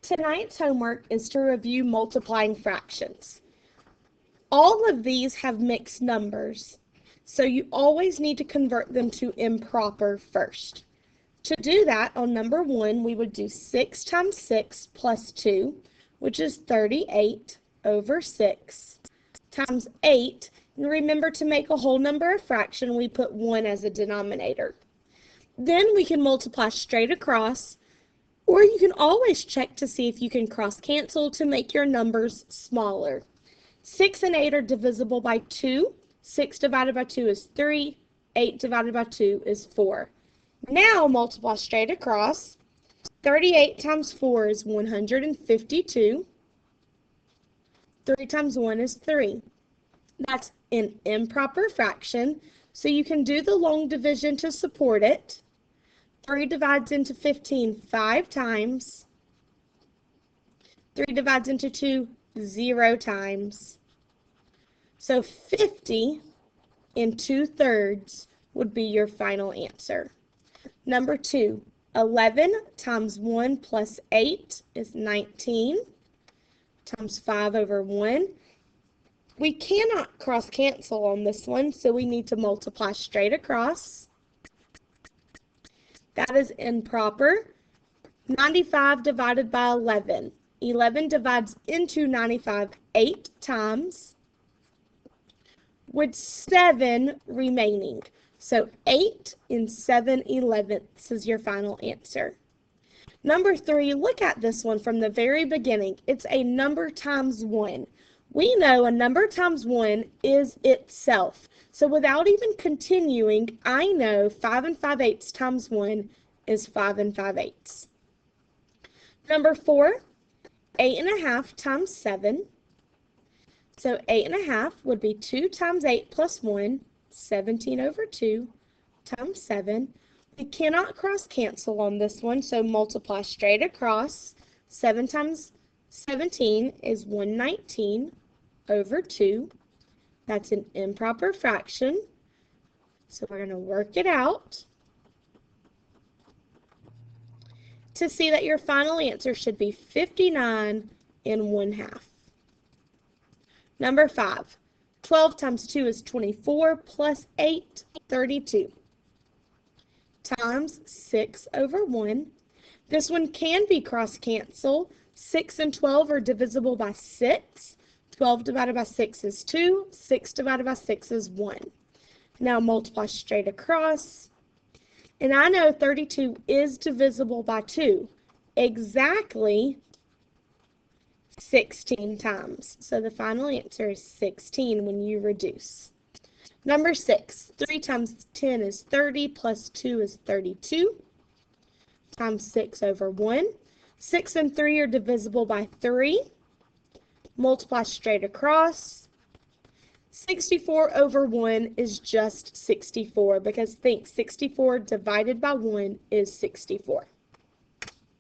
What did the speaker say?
Tonight's homework is to review multiplying fractions. All of these have mixed numbers, so you always need to convert them to improper first. To do that, on number 1, we would do 6 times 6 plus 2, which is 38 over 6, times 8. And remember, to make a whole number a fraction, we put 1 as a denominator. Then we can multiply straight across, or you can always check to see if you can cross-cancel to make your numbers smaller. 6 and 8 are divisible by 2. 6 divided by 2 is 3. 8 divided by 2 is 4. Now multiply straight across. 38 times 4 is 152. 3 times 1 is 3. That's an improper fraction, so you can do the long division to support it. 3 divides into 15 5 times. 3 divides into 2 0 times. So 50 and 2/3 would be your final answer. Number 2, 11 times 1 plus 8 is 19 times 5 over 1. We cannot cross cancel on this one, so we need to multiply straight across. That is improper. 95 divided by 11. 11 divides into 95 8 times, with 7 remaining. So 8 and 7/11 is your final answer. Number 3, look at this one from the very beginning. It's a number times 1. We know a number times 1 is itself. So without even continuing, I know 5 and 5/8 times 1 is 5 and 5/8. Number 4, 8½ times 7. So 8½ would be 2 times 8 plus 1, 17 over 2 times 7. We cannot cross cancel on this one, so multiply straight across. 7 times 17 is 119 over 2. That's an improper fraction, so we're going to work it out to see that your final answer should be 59 1/2. Number 5, 12 times 2 is 24 plus 8, 32, times 6 over 1. This one can be cross-cancel. 6 and 12 are divisible by 6. 12 divided by 6 is 2. 6 divided by 6 is 1. Now multiply straight across. And I know 32 is divisible by 2. Exactly 16 times. So the final answer is 16 when you reduce. Number 6, 3 times 10 is 30 plus 2 is 32 times 6 over 1. 6 and 3 are divisible by 3. Multiply straight across. 64 over 1 is just 64, because think 64 divided by 1 is 64.